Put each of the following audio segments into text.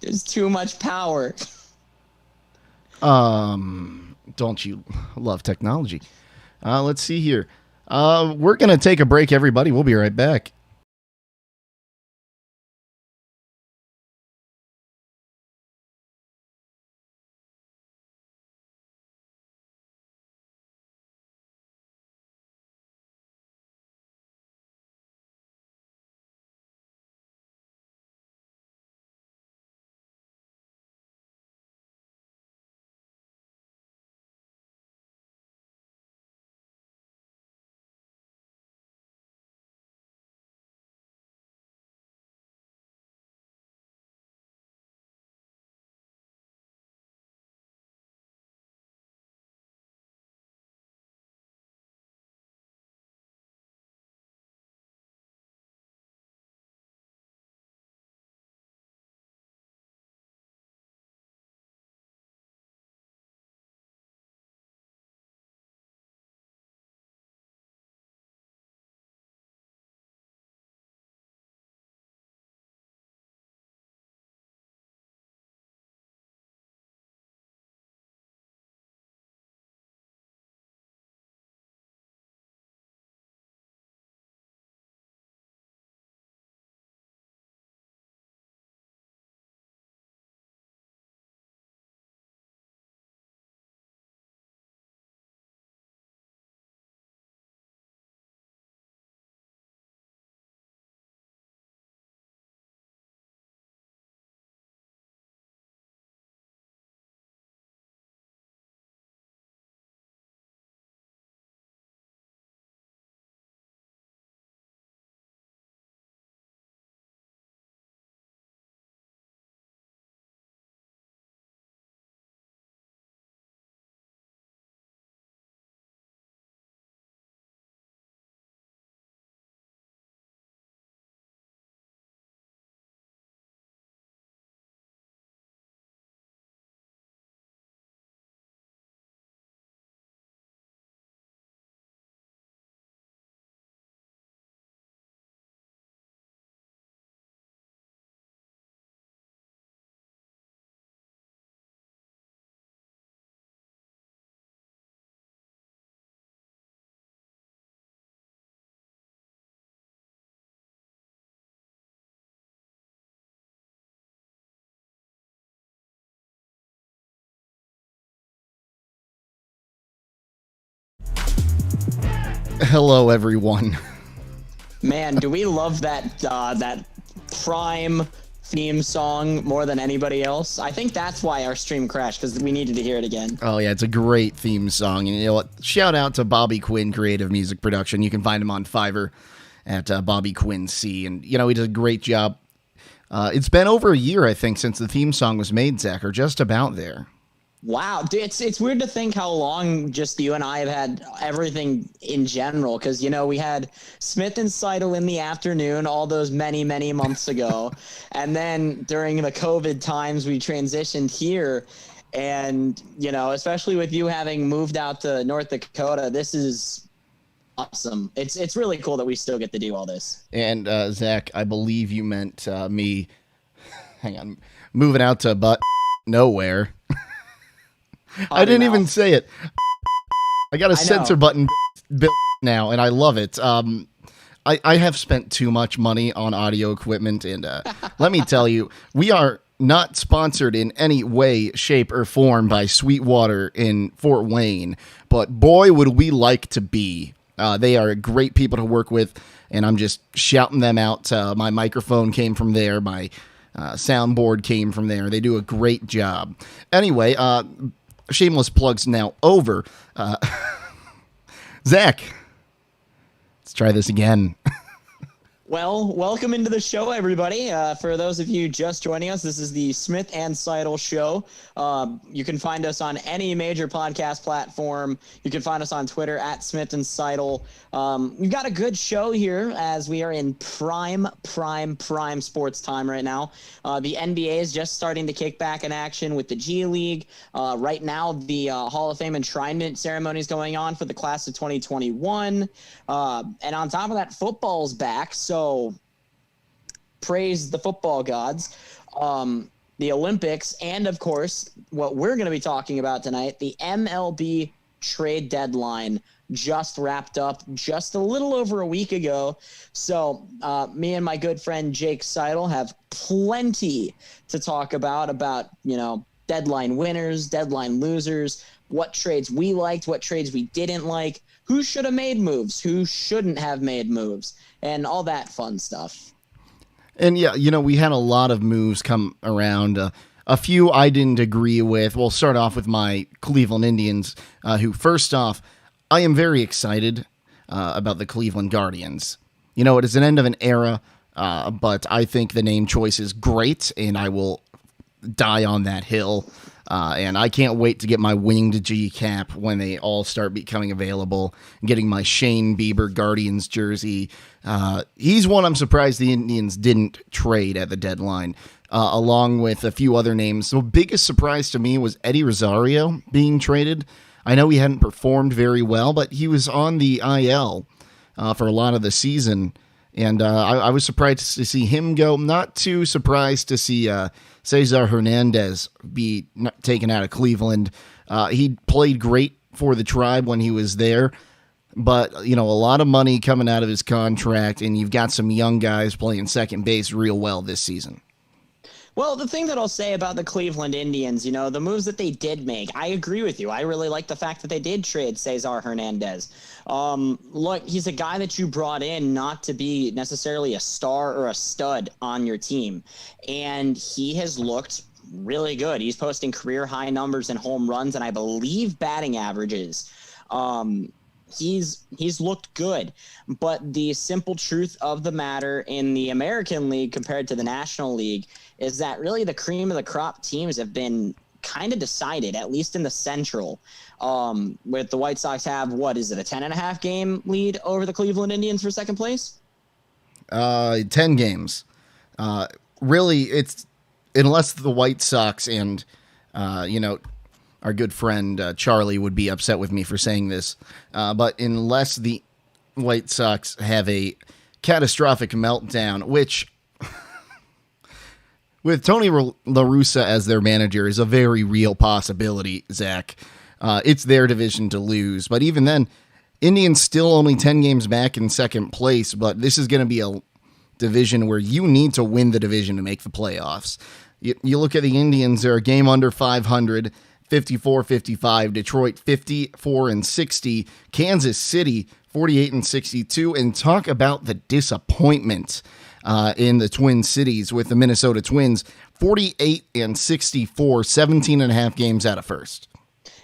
There's too much power. Don't you love technology? Let's see here. We're going to take a break, everybody. We'll be right back. Hello, everyone. Man, do we love that Prime theme song more than anybody else? I think that's why our stream crashed, because we needed to hear it again. Oh, yeah, it's a great theme song. And you know what? Shout out to Bobby Quinn Creative Music Production. You can find him on Fiverr at Bobby Quinn C. And, you know, he does a great job. It's been over a year, I think, since the theme song was made, Zach, or just about there. Wow, dude, it's weird to think how long just you and I have had everything in general, because we had Smith and Seidel in the afternoon all those many months ago, and then during the COVID times we transitioned here, and especially with you having moved out to North Dakota, this is awesome. It's really cool that we still get to do all this. And Zach, I believe you meant me. Hang on, moving out to but nowhere. I didn't even say it. I got a censor button built now, and I love it. I have spent too much money on audio equipment, and let me tell you, we are not sponsored in any way, shape, or form by Sweetwater in Fort Wayne, but boy, would we like to be. They are great people to work with, and I'm just shouting them out. My microphone came from there. My soundboard came from there. They do a great job. Anyway, shameless plugs now over. Zach, let's try this again. Well, welcome into the show, everybody. For those of you just joining us, this is the Smith and Seidel Show. You can find us on any major podcast platform. You can find us on Twitter at Smith and Seidel. We've got a good show here as we are in prime sports time right now. The NBA is just starting to kick back in action with the G League. Right now, the Hall of Fame enshrinement ceremony is going on for the class of 2021. And on top of that, football's back. So praise the football gods. the Olympics, and of course, what we're going to be talking about tonight, the MLB trade deadline just wrapped up just a little over a week ago. So me and my good friend Jake Seidel have plenty to talk about, deadline winners, deadline losers, what trades we liked, what trades we didn't like, who should have made moves, who shouldn't have made moves, and all that fun stuff. And yeah, we had a lot of moves come around. A few I didn't agree with. We'll start off with my Cleveland Indians, who, first off, I am very excited about the Cleveland Guardians. It is an end of an era, but I think the name choice is great, and I will die on that hill. And I can't wait to get my winged G cap when they all start becoming available. Getting my Shane Bieber Guardians jersey. He's one I'm surprised the Indians didn't trade at the deadline, along with a few other names. The biggest surprise to me was Eddie Rosario being traded. I know he hadn't performed very well, but he was on the IL for a lot of the season. And I was surprised to see him go. Not too surprised to see Cesar Hernandez be taken out of Cleveland. He played great for the Tribe when he was there. But, a lot of money coming out of his contract, and you've got some young guys playing second base real well this season. Well, the thing that I'll say about the Cleveland Indians, the moves that they did make, I agree with you. I really like the fact that they did trade Cesar Hernandez. Look, he's a guy that you brought in not to be necessarily a star or a stud on your team. And he has looked really good. He's posting career high numbers in home runs and I believe batting averages. He's looked good, but the simple truth of the matter in the American League compared to the National League is that really the cream of the crop teams have been kind of decided, at least in the Central, with the White Sox have, a 10.5 game lead over the Cleveland Indians for second place? 10 games. Really, it's unless the White Sox and, our good friend Charlie would be upset with me for saying this, but unless the White Sox have a catastrophic meltdown, which with Tony La Russa as their manager is a very real possibility, Zach. It's their division to lose, but even then, Indians still only 10 games back in second place, but this is going to be a division where you need to win the division to make the playoffs. You look at the Indians, they're a game under 500, 54-55, Detroit 54-60, Kansas City 48-62, and talk about the disappointment in the Twin Cities with the Minnesota Twins 48-64, 17 and a half games out of first.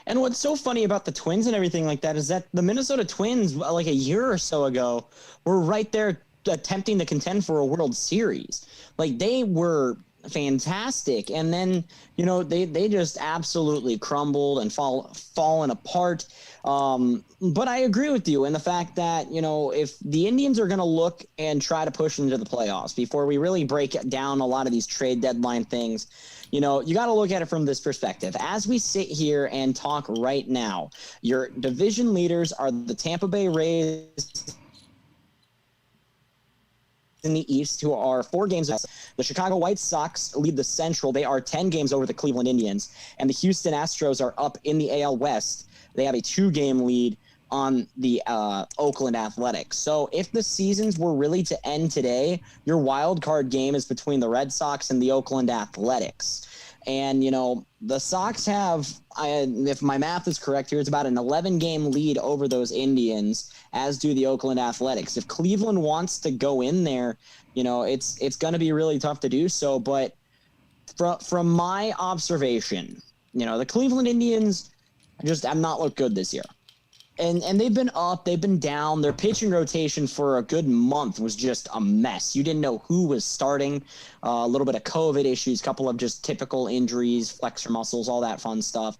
And what's so funny about the Twins and everything like that is that the Minnesota Twins, like a year or so ago, were right there attempting to contend for a World Series. Like, they were fantastic, and then they just absolutely crumbled and fallen apart. But I agree with you in the fact that if the Indians are going to look and try to push into the playoffs, before we really break down a lot of these trade deadline things, you got to look at it from this perspective. As we sit here and talk right now, your division leaders are the Tampa Bay Rays in the East, who are 4 games. The Chicago White Sox lead the Central. They are 10 games over the Cleveland Indians. And the Houston Astros are up in the AL West. They have a 2-game lead on the Oakland Athletics. So if the seasons were really to end today, your wild card game is between the Red Sox and the Oakland Athletics. And, the Sox have, if my math is correct here, it's about an 11-game lead over those Indians, as do the Oakland Athletics. If Cleveland wants to go in there, it's going to be really tough to do so. But from my observation, the Cleveland Indians have not looked good this year. And they've been up, they've been down. Their pitching rotation for a good month was just a mess. You didn't know who was starting. A little bit of COVID issues, a couple of just typical injuries, flexor muscles, all that fun stuff.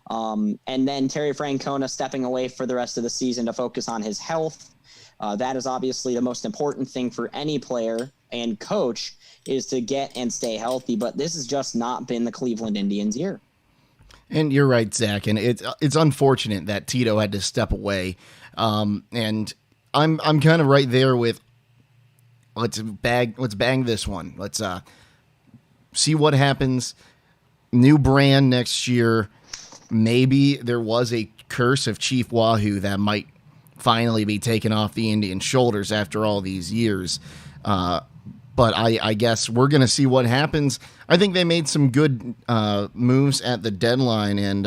And then Terry Francona stepping away for the rest of the season to focus on his health. That is obviously the most important thing for any player and coach, is to get and stay healthy. But this has just not been the Cleveland Indians year. And you're right, Zach, and it's unfortunate that Tito had to step away. And I'm kind of right there with let's bang this one. Let's see what happens. New brand next year. Maybe there was a curse of Chief Wahoo that might finally be taken off the Indian shoulders after all these years. But I guess we're going to see what happens. I think they made some good moves at the deadline, and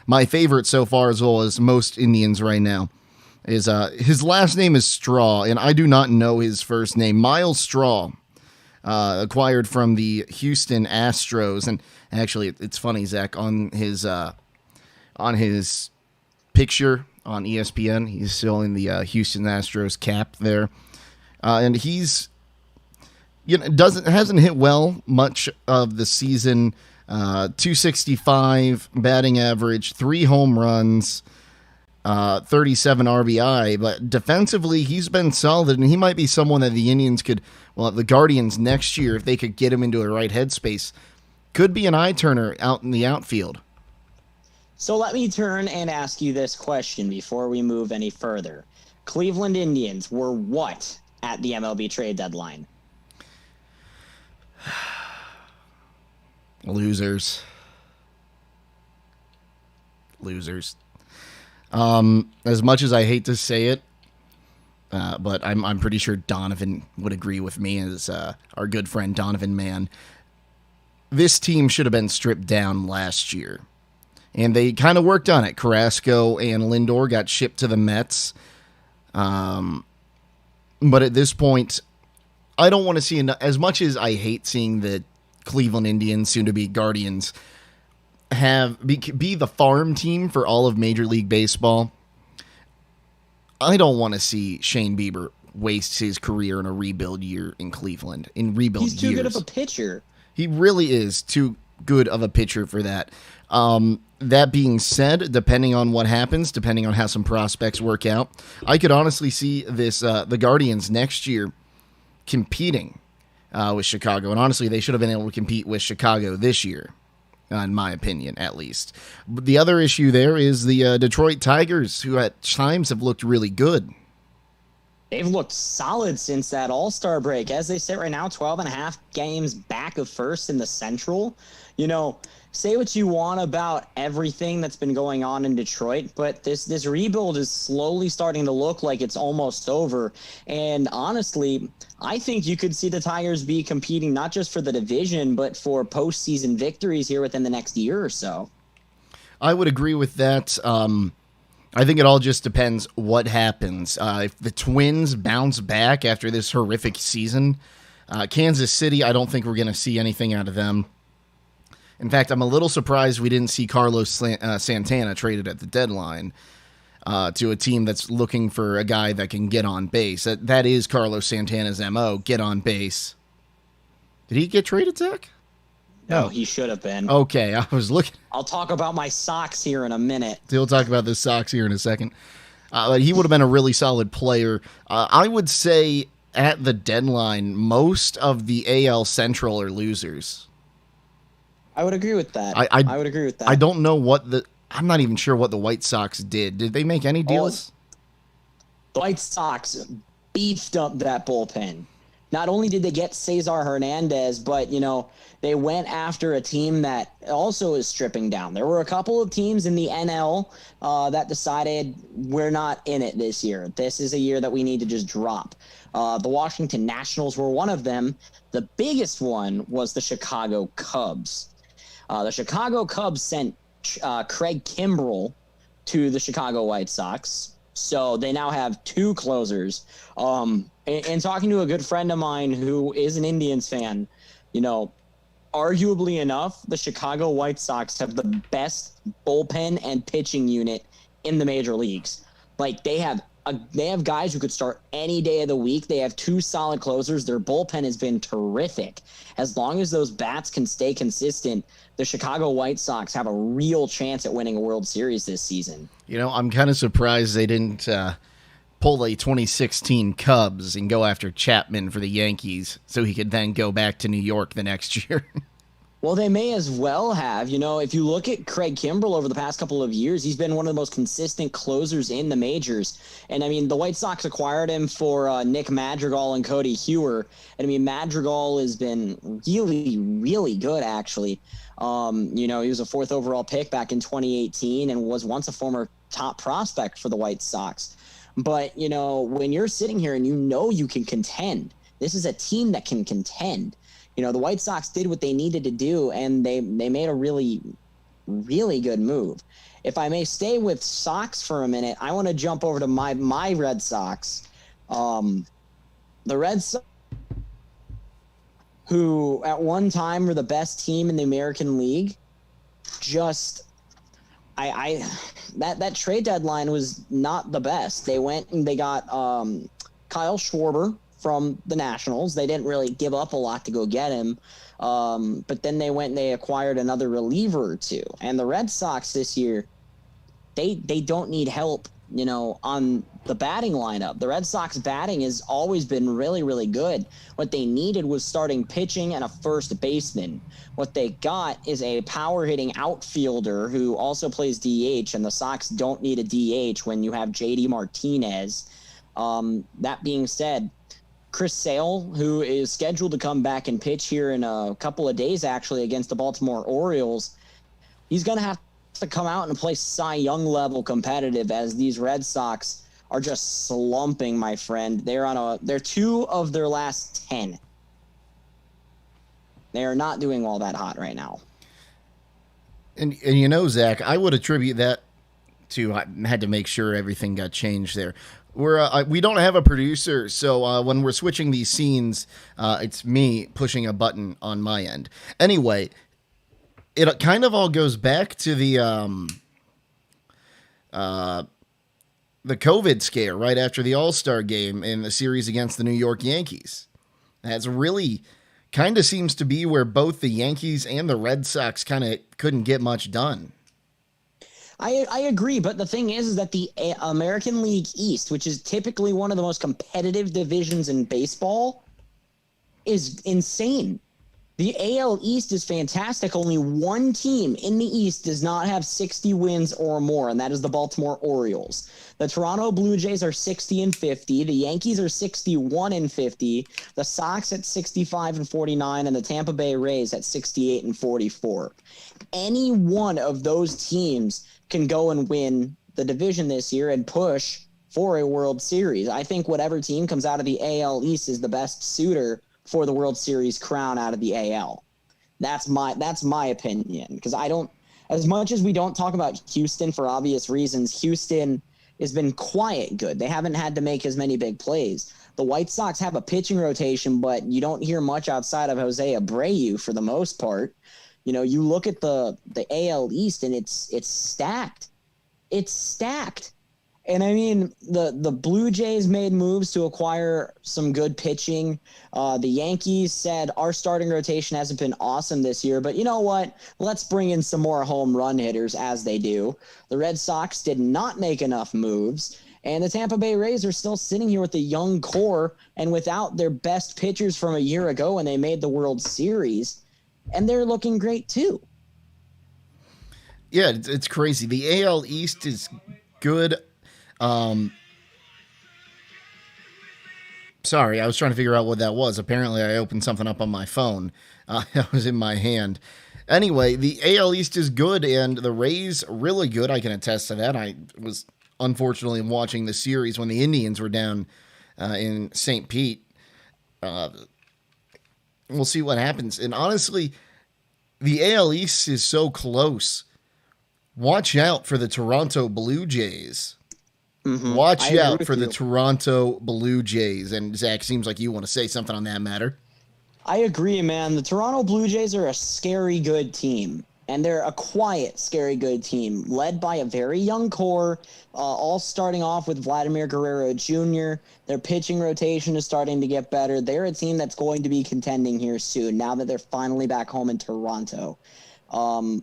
my favorite so far, as well as most Indians right now, is his last name is Straw, and I do not know his first name. Miles Straw, acquired from the Houston Astros, and actually, it's funny, Zach, on his picture on ESPN, he's still in the Houston Astros cap there, and he's hasn't hit well much of the season. 265 batting average, 3 home runs, 37 RBI, but defensively he's been solid, and he might be someone that the Indians could, the Guardians next year, if they could get him into a right headspace, could be an eye turner out in the outfield. So let me turn and ask you this question before we move any further. Cleveland Indians were what at the MLB trade deadline? Losers. As much as I hate to say it, but I'm pretty sure Donovan would agree with me, as our good friend Donovan Mann. This team should have been stripped down last year, and they kind of worked on it. Carrasco and Lindor got shipped to the Mets, but at this point, I don't want to see, as much as I hate seeing the Cleveland Indians, soon to be Guardians, be the farm team for all of Major League Baseball. I don't want to see Shane Bieber waste his career in a rebuild year in Cleveland. He's too good of a pitcher. He really is too good of a pitcher for that. That being said, depending on what happens, depending on how some prospects work out, I could honestly see the Guardians next year competing with Chicago. And honestly, they should have been able to compete with Chicago this year, in my opinion, at least. But the other issue there is the Detroit Tigers, who at times have looked really good. They've looked solid since that All-Star break. As they sit right now, 12 and a half games back of first in the Central. Say what you want about everything that's been going on in Detroit, but this rebuild is slowly starting to look like it's almost over. And honestly, I think you could see the Tigers be competing not just for the division, but for postseason victories here within the next year or so. I would agree with that. I think it all just depends what happens. If the Twins bounce back after this horrific season, Kansas City, I don't think we're going to see anything out of them. In fact, I'm a little surprised we didn't see Carlos Santana traded at the deadline to a team that's looking for a guy that can get on base. That is Carlos Santana's MO, get on base. Did he get traded, Zach? No, he should have been. Okay, I was looking. I'll talk about my Sox here in a minute. We'll talk about the Sox here in a second. But he would have been a really solid player. I would say at the deadline, most of the AL Central are losers. I would agree with that. I would agree with that. I don't know I'm not even sure what the White Sox did. Did they make any deals? The White Sox beefed up that bullpen. Not only did they get Cesar Hernandez, but, they went after a team that also is stripping down. There were a couple of teams in the NL that decided we're not in it this year. This is a year that we need to just drop. The Washington Nationals were one of them. The biggest one was the Chicago Cubs. The Chicago Cubs sent Craig Kimbrell to the Chicago White Sox. So they now have 2 closers. And talking to a good friend of mine who is an Indians fan, arguably enough, the Chicago White Sox have the best bullpen and pitching unit in the major leagues. Like, they have guys who could start any day of the week. They have 2 solid closers. Their bullpen has been terrific. As long as those bats can stay consistent, the Chicago White Sox have a real chance at winning a World Series this season. I'm kind of surprised they didn't pull the 2016 Cubs and go after Chapman for the Yankees so he could then go back to New York the next year. Well, they may as well have. If you look at Craig Kimbrell over the past couple of years, he's been one of the most consistent closers in the majors. And I mean, the White Sox acquired him for Nick Madrigal and Cody Hewer. And I mean, Madrigal has been really, really good, actually. He was a 4th overall pick back in 2018 and was once a former top prospect for the White Sox. But, when you're sitting here and you can contend, this is a team that can contend. The White Sox did what they needed to do, and they made a really, really good move. If I may stay with Sox for a minute, I want to jump over to my Red Sox. The Red Sox, who at one time were the best team in the American League, that trade deadline was not the best. They went and they got Kyle Schwarber from the Nationals. They didn't really give up a lot to go get him. But then they went and they acquired another reliever or two. And the Red Sox this year, they don't need help, on the batting lineup. The Red Sox batting has always been really, really good. What they needed was starting pitching and a first baseman. What they got is a power hitting outfielder who also plays DH, and the Sox don't need a DH when you have JD Martinez. That being said, Chris Sale, who is scheduled to come back and pitch here in a couple of days, actually, against the Baltimore Orioles, he's going to have to come out and play Cy Young level competitive, as these Red Sox are just slumping, my friend. They're 2 of their last 10. They are not doing all that hot right now. And Zach, I would attribute that to, I had to make sure everything got changed there. We don't have a producer, so when we're switching these scenes, it's me pushing a button on my end. Anyway, it kind of all goes back to the COVID scare right after the All-Star game in the series against the New York Yankees. That's really kind of seems to be where both the Yankees and the Red Sox kind of couldn't get much done. I agree, but the thing is that the American League East, which is typically one of the most competitive divisions in baseball, is insane. The AL East is fantastic. Only one team in the East does not have 60 wins or more, and that is the Baltimore Orioles. The Toronto Blue Jays are 60-50. The Yankees are 61-50. The Sox at 65-49, and the Tampa Bay Rays at 68-44. Any one of those teams can go and win the division this year and push for a World Series. I think whatever team comes out of the AL East is the best suitor for the World Series crown out of the AL. That's my opinion, because as much as we don't talk about Houston for obvious reasons, Houston has been quiet good. They haven't had to make as many big plays. The White Sox have a pitching rotation, but you don't hear much outside of Jose Abreu for the most part. You look at the AL East and it's stacked. It's stacked. And I mean, the Blue Jays made moves to acquire some good pitching. The Yankees said our starting rotation hasn't been awesome this year, but you know what? Let's bring in some more home run hitters, as they do. The Red Sox did not make enough moves. And the Tampa Bay Rays are still sitting here with a young core and without their best pitchers from a year ago when they made the World Series. And they're looking great too. Yeah, it's crazy. The AL East is good. Sorry, I was trying to figure out what that was. Apparently, I opened something up on my phone. That was in my hand. Anyway, the AL East is good, and the Rays really good. I can attest to that. I was unfortunately watching the series when the Indians were down in St. Pete. We'll see what happens. And honestly, the AL East is so close. Watch out for the Toronto Blue Jays. Mm-hmm. Watch out for the Toronto Blue Jays. And Zach, seems like you want to say something on that matter. I agree, man. The Toronto Blue Jays are a scary good team. And they're a quiet, scary good team, led by a very young core, all starting off with Vladimir Guerrero Jr. Their pitching rotation is starting to get better. They're a team that's going to be contending here soon, now that they're finally back home in Toronto. Real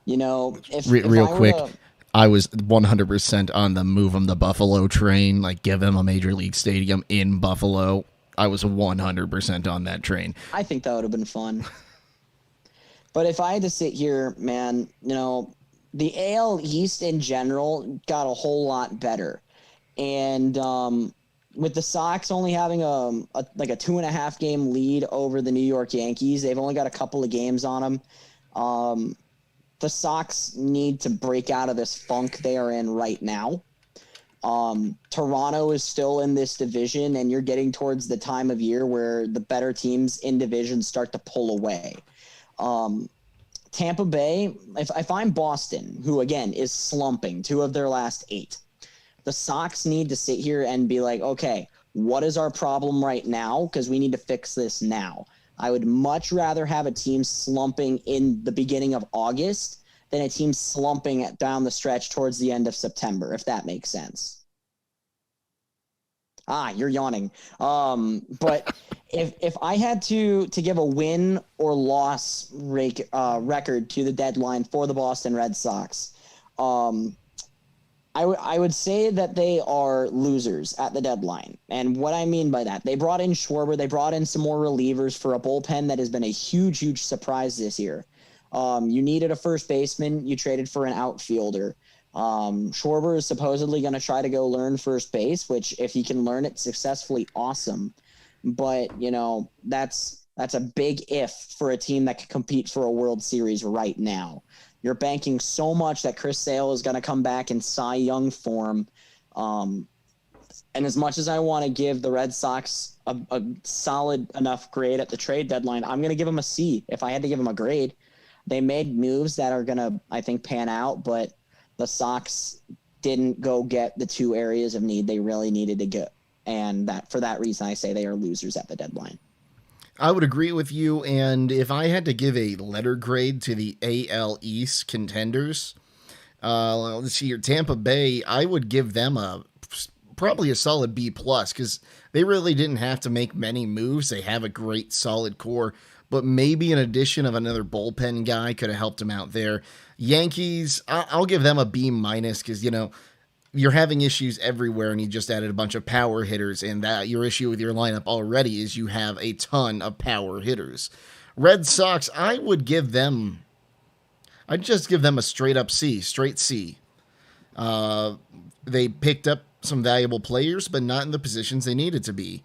quick, I was 100% on the move them to Buffalo train, like give them a major league stadium in Buffalo. I was 100% on that train. I think that would have been fun. But if I had to sit here, man, the AL East in general got a whole lot better. And with the Sox only having a 2.5 game lead over the New York Yankees, they've only got a couple of games on them. The Sox need to break out of this funk they are in right now. Toronto is still in this division, and you're getting towards the time of year where the better teams in divisions start to pull away. Tampa Bay, if I'm Boston, who again is slumping 2 of their last 8, the Sox need to sit here and be like, okay, what is our problem right now? Because we need to fix this now. I would much rather have a team slumping in the beginning of August than a team slumping down the stretch towards the end of September, if that makes sense. You're yawning. But if I had to give a win or loss record to the deadline for the Boston Red Sox, I would say that they are losers at the deadline. And what I mean by that, they brought in Schwarber, they brought in some more relievers for a bullpen that has been a huge, huge surprise this year. You needed a first baseman, you traded for an outfielder. Schwarber is supposedly going to try to go learn first base, which if he can learn it successfully, awesome. But, that's a big if for a team that can compete for a World Series right now. You're banking so much that Chris Sale is going to come back in Cy Young form. And as much as I want to give the Red Sox a solid enough grade at the trade deadline, I'm going to give them a C if I had to give them a grade. They made moves that are going to, I think, pan out, but the Sox didn't go get the 2 areas of need they really needed to get. And for that reason, I say they are losers at the deadline. I would agree with you, and if I had to give a letter grade to the AL East contenders, let's see here, Tampa Bay, I would give them probably a solid B+, because they really didn't have to make many moves. They have a great solid core, but maybe an addition of another bullpen guy could have helped them out there. Yankees, I'll give them a B-, because, you're having issues everywhere, and you just added a bunch of power hitters, and that your issue with your lineup already is you have a ton of power hitters. Red Sox, I'd just give them a straight C. They picked up some valuable players, but not in the positions they needed to be.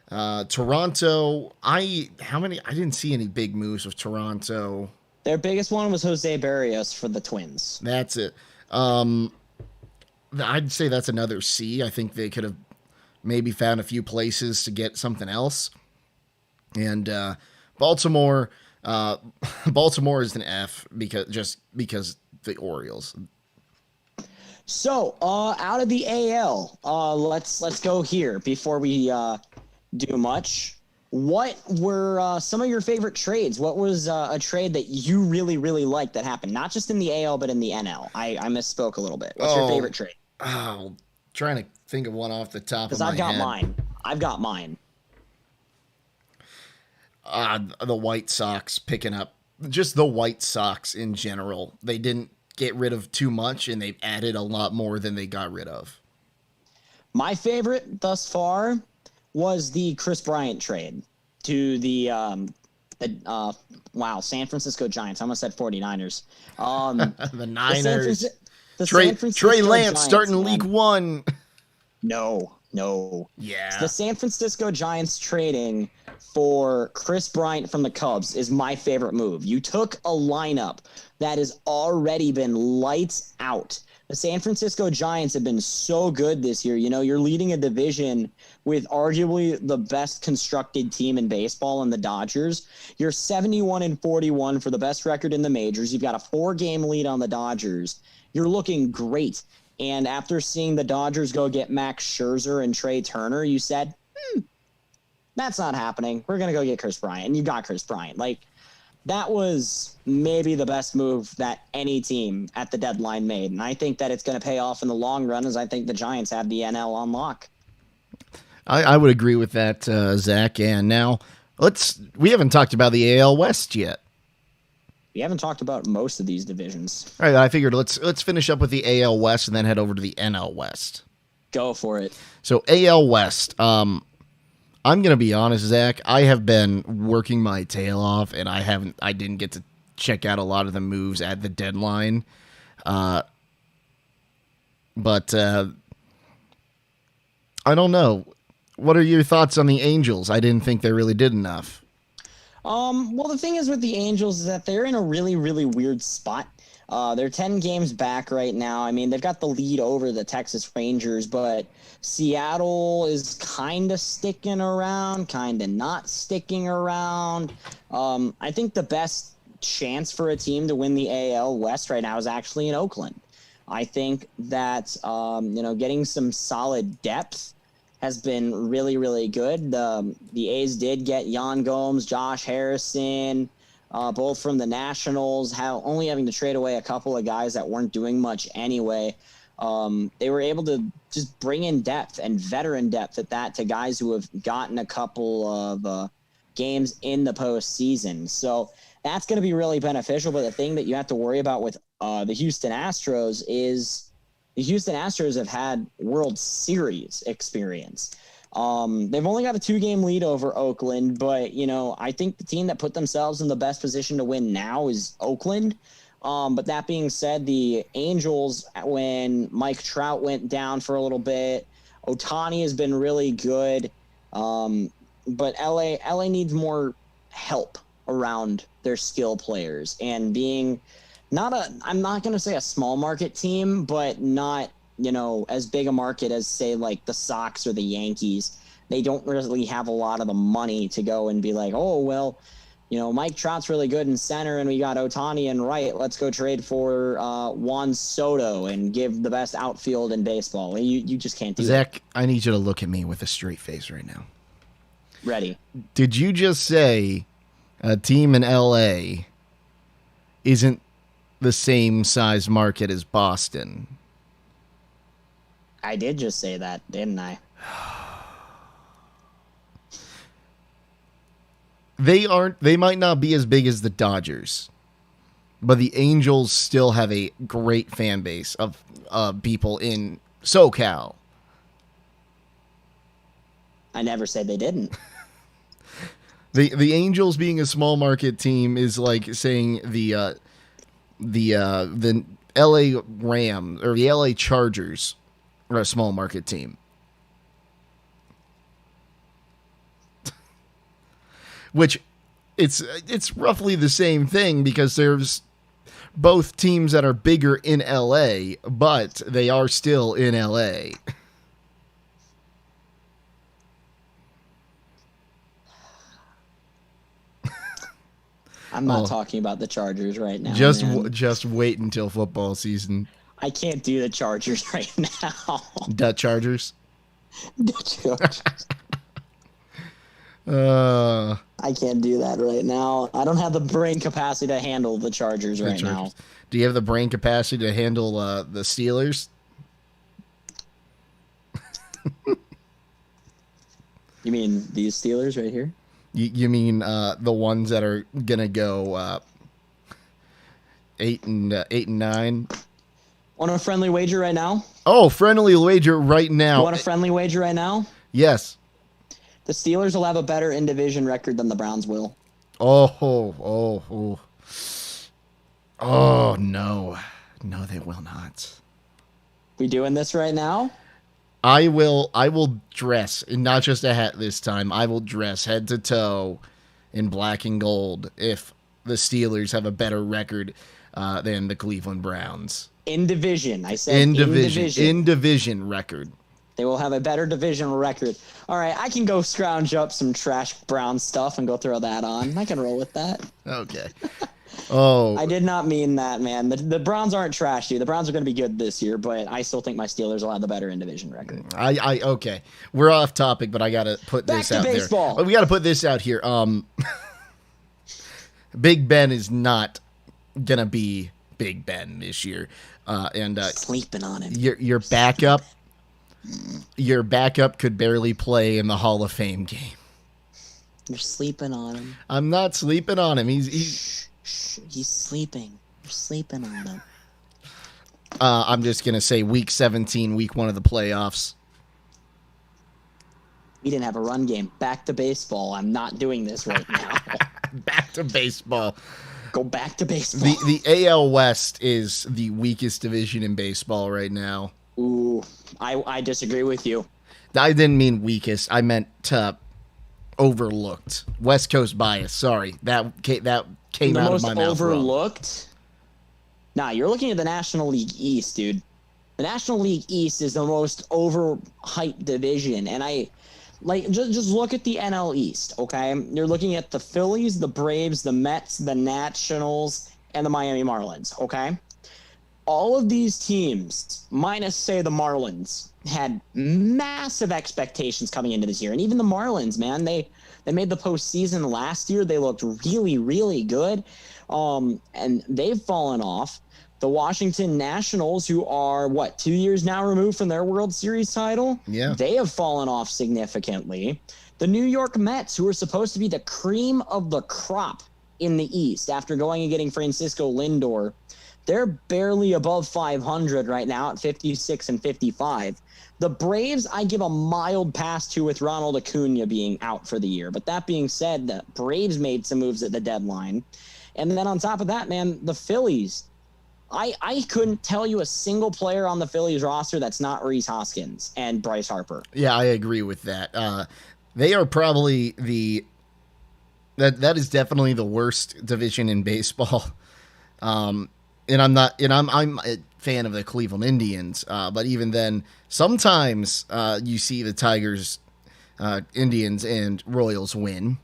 Toronto, I didn't see any big moves with Toronto. Their biggest one was Jose Berrios for the Twins. That's it. I'd say that's another C. I think they could have maybe found a few places to get something else. And Baltimore is an F because the Orioles. So out of the AL, let's go here before we do much. What were some of your favorite trades? What was a trade that you really, really liked that happened? Not just in the AL, but in the NL. I misspoke a little bit. What's your favorite trade? Trying to think of one off the top of my head. Because I've got mine. The White Sox picking up. Just the White Sox in general. They didn't get rid of too much, and they added a lot more than they got rid of. My favorite thus far was the Chris Bryant trade to the San Francisco Giants. I almost said 49ers. The Niners. Trey Lance Giants, starting League One. No. Yeah. The San Francisco Giants trading for Chris Bryant from the Cubs is my favorite move. You took a lineup that has already been lights out. The San Francisco Giants have been so good this year. You're leading a division with arguably the best constructed team in baseball in the Dodgers. You're 71-41 for the best record in the majors. You've got a 4-game lead on the Dodgers. You're looking great. And after seeing the Dodgers go get Max Scherzer and Trey Turner, you said, that's not happening. We're going to go get Chris Bryant. And you got Chris Bryant. That was maybe the best move that any team at the deadline made. And I think that it's going to pay off in the long run, as I think the Giants have the NL on lock. I would agree with that, Zach. And now we haven't talked about the AL West yet. We haven't talked about most of these divisions. All right, I figured let's finish up with the AL West and then head over to the NL West. Go for it. So AL West, I'm going to be honest, Zach. I have been working my tail off, and I didn't get to check out a lot of the moves at the deadline. But I don't know. What are your thoughts on the Angels? I didn't think they really did enough. Well, the thing is with the Angels is that they're in a really, really weird spot. They're 10 games back right now. I mean, they've got the lead over the Texas Rangers, but Seattle is kind of sticking around, kind of not sticking around. I think the best chance for a team to win the AL West right now is actually in Oakland. I think that, getting some solid depth has been really, really good. The A's did get Yan Gomes, Josh Harrison, both from the Nationals, only having to trade away a couple of guys that weren't doing much anyway. They were able to just bring in depth and veteran depth at that to guys who have gotten a couple of games in the postseason. So that's going to be really beneficial. But the thing that you have to worry about with the Houston Astros is the Houston Astros have had World Series experience. They've only got a 2-game lead over Oakland, but, I think the team that put themselves in the best position to win now is Oakland. But that being said, the Angels, when Mike Trout went down for a little bit, Ohtani has been really good. But LA needs more help around their skill players, and being I'm not going to say a small market team, but not, as big a market as, say, like the Sox or the Yankees. They don't really have a lot of the money to go and be like, oh, well, Mike Trout's really good in center and we got Ohtani in right. Let's go trade for Juan Soto and give the best outfield in baseball. You just can't do Zach, that. I need you to look at me with a straight face right now. Ready. Did you just say a team in LA isn't the same size market as Boston? I did just say that, didn't I? They might not be as big as the Dodgers, but the Angels still have a great fan base of people in SoCal. I never said they didn't. The Angels being a small market team is like saying the LA Rams or the LA Chargers are a small market team. Which it's roughly the same thing, because there's both teams that are bigger in LA, but they are still in LA. I'm not talking about the Chargers right now. Just wait until football season. I can't do the Chargers right now. Dutch Chargers. Dutch Chargers. I can't do that right now. I don't have the brain capacity to handle the Chargers right now. Do you have the brain capacity to handle the Steelers? You mean these Steelers right here? You mean the ones that are gonna go 8 and 9? Want a friendly wager right now? Oh, friendly wager right now. You want a friendly wager right now? Yes. The Steelers will have a better in-division record than the Browns will. Oh, no. No, they will not. We doing this right now? I will dress, and not just a hat this time. I will dress head to toe in black and gold if the Steelers have a better record than the Cleveland Browns. In division. I said in division record. They will have a better divisional record. All right, I can go scrounge up some trash Brown stuff and go throw that on. I can roll with that. Okay. Oh. I did not mean that, man. The Browns aren't trash, dude. The Browns are going to be good this year, but I still think my Steelers will have the better in-division record. Okay. We're off topic, but I got to put this out there. We got to put this out here. Big Ben is not going to be Big Ben this year. Sleeping on him. Your backup could barely play in the Hall of Fame game. You're sleeping on him. I'm not sleeping on him. He's sleeping. You're sleeping on him. I'm just going to say week 17, week 1 of the playoffs. We didn't have a run game. Back to baseball. I'm not doing this right now. Back to baseball. Go back to baseball. The AL West is the weakest division in baseball right now. Ooh, I disagree with you. I didn't mean weakest. I meant overlooked. West Coast bias. Sorry, that came out of my mouth overlooked. Nah, you're looking at the National League East, dude. The National League East is the most overhyped division, and just look at the NL East. Okay, you're looking at the Phillies, the Braves, the Mets, the Nationals, and the Miami Marlins. Okay, all of these teams, minus say the Marlins, had massive expectations coming into this year. And even the Marlins, man, they made the postseason last year. They looked really, really good. And they've fallen off. The Washington Nationals, who are, 2 years now removed from their World Series title? Yeah. They have fallen off significantly. The New York Mets, who are supposed to be the cream of the crop in the East after going and getting Francisco Lindor, they're barely above 500 right now at 56 and 55. The Braves, I give a mild pass to with Ronald Acuna being out for the year. But that being said, the Braves made some moves at the deadline. And then on top of that, man, the Phillies. I couldn't tell you a single player on the Phillies roster that's not Rhys Hoskins and Bryce Harper. Yeah, I agree with that. They are probably that is definitely the worst division in baseball. And I'm a fan of the Cleveland Indians, but even then, sometimes you see the Tigers, Indians, and Royals win.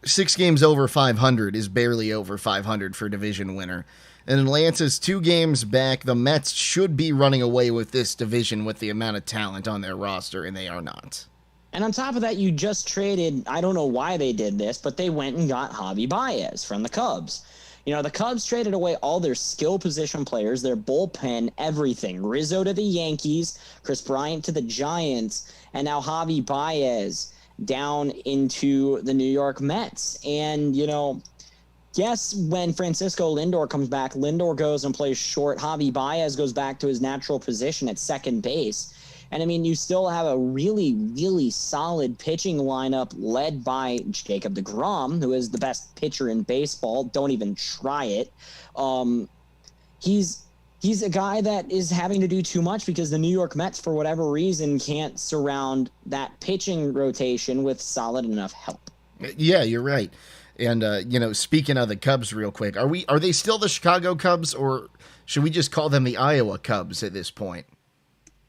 6 games over 500 is barely over 500 for division winner. And Atlanta's 2 games back. The Mets should be running away with this division with the amount of talent on their roster, and they are not. And on top of that, you just traded, I don't know why they did this, but they went and got Javi Baez from the Cubs. You know, the Cubs traded away all their skill position players, their bullpen, everything. Rizzo to the Yankees, Chris Bryant to the Giants, and now Javi Baez down into the New York Mets. And, you know, yes, when Francisco Lindor comes back, Lindor goes and plays short. Javi Baez goes back to his natural position at second base. And, I mean, you still have a really, really solid pitching lineup led by Jacob deGrom, who is the best pitcher in baseball. Don't even try it. He's a guy that is having to do too much because the New York Mets, for whatever reason, can't surround that pitching rotation with solid enough help. Yeah, you're right. And, speaking of the Cubs real quick, are they still the Chicago Cubs, or should we just call them the Iowa Cubs at this point?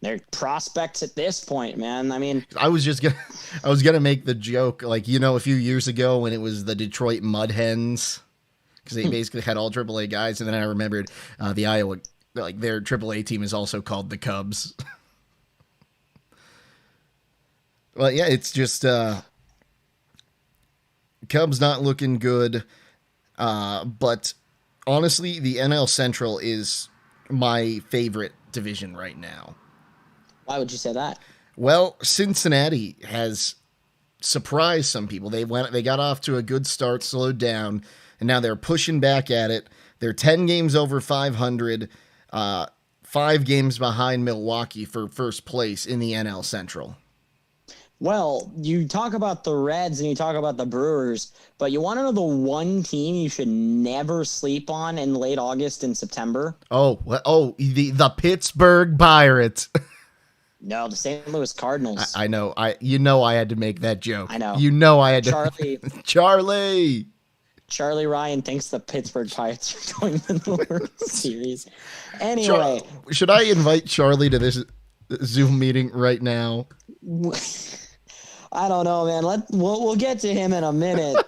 They're prospects at this point, man. I mean, I was gonna make the joke, like, a few years ago when it was the Detroit Mud Hens, because they basically had all AAA guys, and then I remembered the Iowa, like, their AAA team is also called the Cubs. Well, yeah, it's just Cubs not looking good, but honestly, the NL Central is my favorite division right now. Why would you say that? Well, Cincinnati has surprised some people. They got off to a good start, slowed down, and now they're pushing back at it. They're 10 games over 500, 5 games behind Milwaukee for first place in the NL Central. Well, you talk about the Reds and you talk about the Brewers, but you want to know the one team you should never sleep on in late August and September? The Pittsburgh Pirates. No, the St. Louis Cardinals. I know. I had to make that joke. I know. I had to. Charlie Ryan thinks the Pittsburgh Pirates are going to the World Series. Anyway. Should I invite Charlie to this Zoom meeting right now? I don't know, man. We'll get to him in a minute.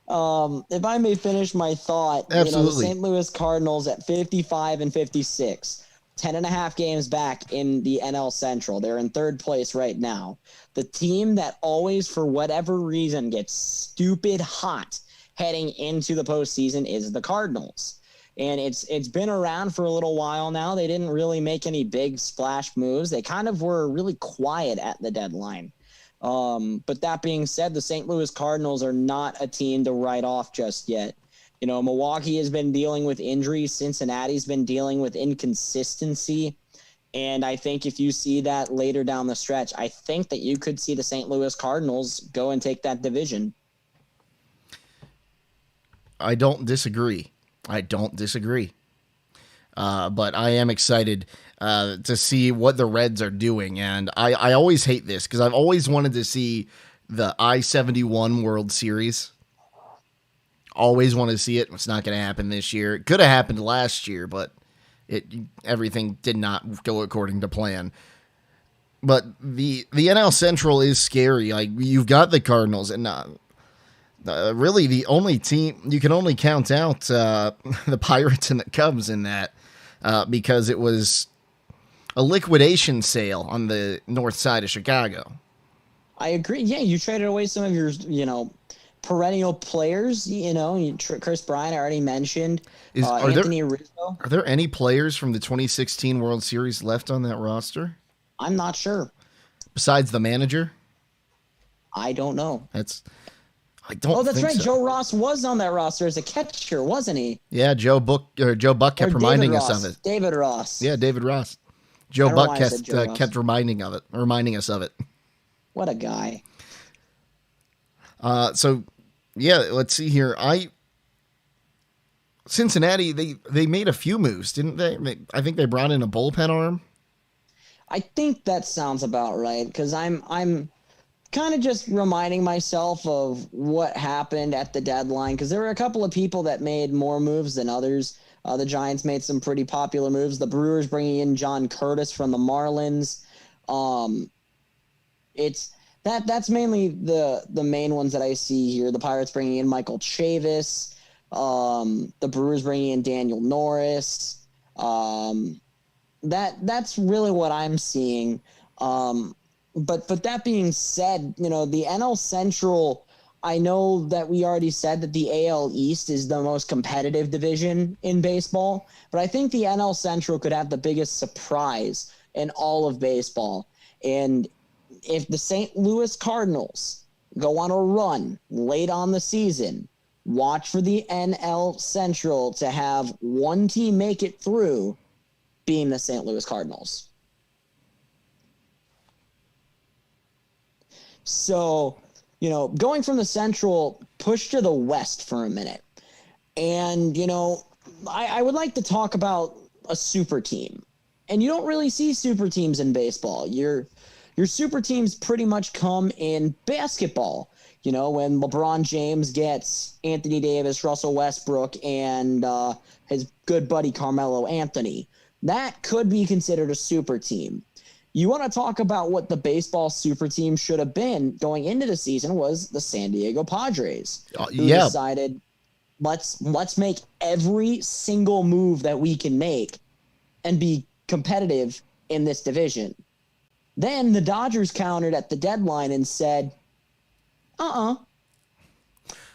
If I may finish my thought. Absolutely. The St. Louis Cardinals at 55 and 56. 10.5 games back in the NL Central. They're in third place right now. The team that always, for whatever reason, gets stupid hot heading into the postseason is the Cardinals. And it's been around for a little while now. They didn't really make any big splash moves. They kind of were really quiet at the deadline. But that being said, the St. Louis Cardinals are not a team to write off just yet. Milwaukee has been dealing with injuries. Cincinnati's been dealing with inconsistency. And I think if you see that later down the stretch, I think that you could see the St. Louis Cardinals go and take that division. I don't disagree. But I am excited to see what the Reds are doing. And I always hate this because I've always wanted to see the I-71 World Series. Always wanted to see it. It's not going to happen this year. It could have happened last year, but everything did not go according to plan. But the NL Central is scary. Like, you've got the Cardinals, and really the only team you can only count out the Pirates and the Cubs in that because it was a liquidation sale on the north side of Chicago. I agree. Yeah, you traded away some of your, perennial players. Chris Bryant, I already mentioned. Anthony Rizzo. Are there any players from the 2016 World Series left on that roster? I'm not sure. Besides the manager? I don't know. That's right. So. Joe Ross was on that roster as a catcher, wasn't he? Yeah, Joe Buck kept reminding us of it. David Ross. Yeah, David Ross. Joe Buck kept reminding us of it. What a guy. So yeah, let's see here. Cincinnati, they made a few moves, didn't they? I think they brought in a bullpen arm. I think that sounds about right, because I'm kind of just reminding myself of what happened at the deadline, because there were a couple of people that made more moves than others. The Giants made some pretty popular moves. The Brewers bringing in John Curtis from the Marlins. That's mainly the main ones that I see here. The Pirates bringing in Michael Chavis. The Brewers bringing in Daniel Norris. That's really what I'm seeing. But that being said, the NL Central, I know that we already said that the AL East is the most competitive division in baseball, but I think the NL Central could have the biggest surprise in all of baseball. And if the St. Louis Cardinals go on a run late on the season, watch for the NL Central to have one team make it through, being the St. Louis Cardinals. So, going from the Central, push to the West for a minute. And, I would like to talk about a super team. And you don't really see super teams in baseball. Your super teams pretty much come in basketball. When LeBron James gets Anthony Davis, Russell Westbrook, and his good buddy Carmelo Anthony. That could be considered a super team. You want to talk about what the baseball super team should have been going into the season was the San Diego Padres. Who decided, let's make every single move that we can make and be competitive in this division. Then the Dodgers countered at the deadline and said, we're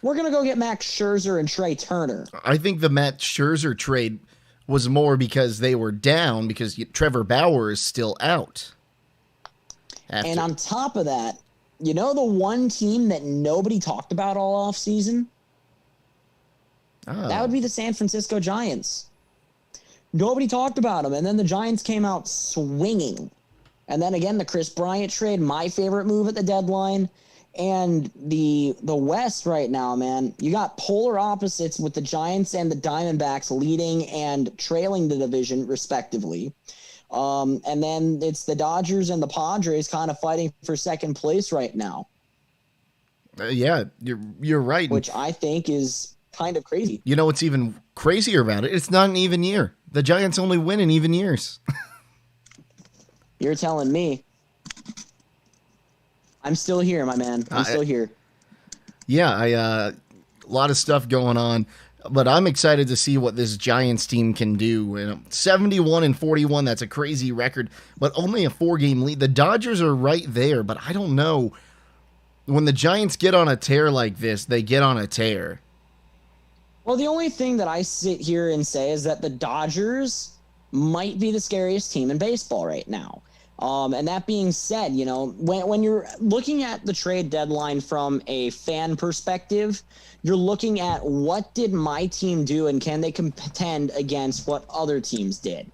going to go get Max Scherzer and Trey Turner. I think the Max Scherzer trade was more because they were down because Trevor Bauer is still out. And on top of that, the one team that nobody talked about all offseason? That would be the San Francisco Giants. Nobody talked about them, and then the Giants came out swinging. And then again, the Chris Bryant trade, my favorite move at the deadline. And the West right now, man, you got polar opposites with the Giants and the Diamondbacks leading and trailing the division respectively. And then it's the Dodgers and the Padres kind of fighting for second place right now. Yeah, you're right. Which I think is kind of crazy. You know what's even crazier about it? It's not an even year. The Giants only win in even years. You're telling me. I'm still here, my man. I'm still here. Yeah, a lot of stuff going on, but I'm excited to see what this Giants team can do. 71-41, that's a crazy record, but only a 4-game lead. The Dodgers are right there, but I don't know. When the Giants get on a tear like this, they get on a tear. Well, the only thing that I sit here and say is that the Dodgers might be the scariest team in baseball right now. And that being said, when you're looking at the trade deadline from a fan perspective, you're looking at what did my team do and can they contend against what other teams did?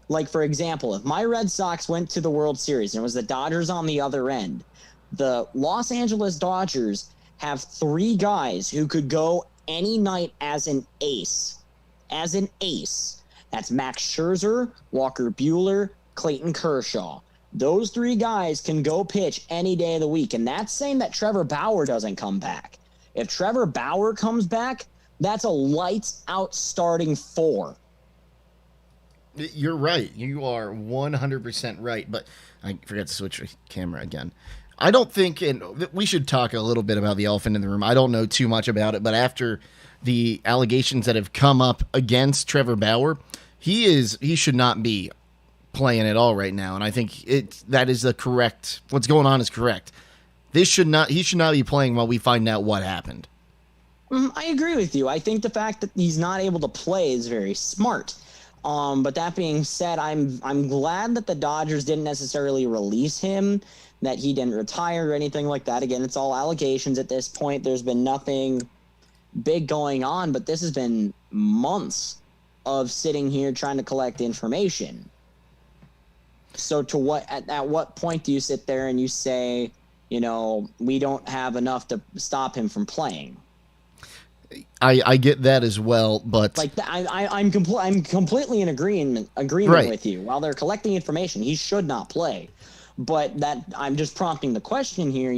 Like, for example, if my Red Sox went to the World Series and it was the Dodgers on the other end, the Los Angeles Dodgers have 3 guys who could go any night as an ace, that's Max Scherzer, Walker Buehler, Clayton Kershaw. Those three guys can go pitch any day of the week. And that's saying that Trevor Bauer doesn't come back. If Trevor Bauer comes back, that's a lights out starting four. You're right. You are 100% right. But I forgot to switch the camera again. I don't think, and we should talk a little bit about the elephant in the room. I don't know too much about it, but after the allegations that have come up against Trevor Bauer, he should not be playing at all right now. And I think that is the correct, what's going on is correct. He should not be playing while we find out what happened. I agree with you. I think the fact that he's not able to play is very smart. But that being said, I'm glad that the Dodgers didn't necessarily release him, that he didn't retire or anything like that. Again, it's all allegations at this point. There's been nothing big going on, but this has been months of sitting here trying to collect information. So at what point do you sit there and you say, we don't have enough to stop him from playing? I get that as well, but I'm completely in agreement right with you. While they're collecting information, he should not play. But that I'm just prompting the question here.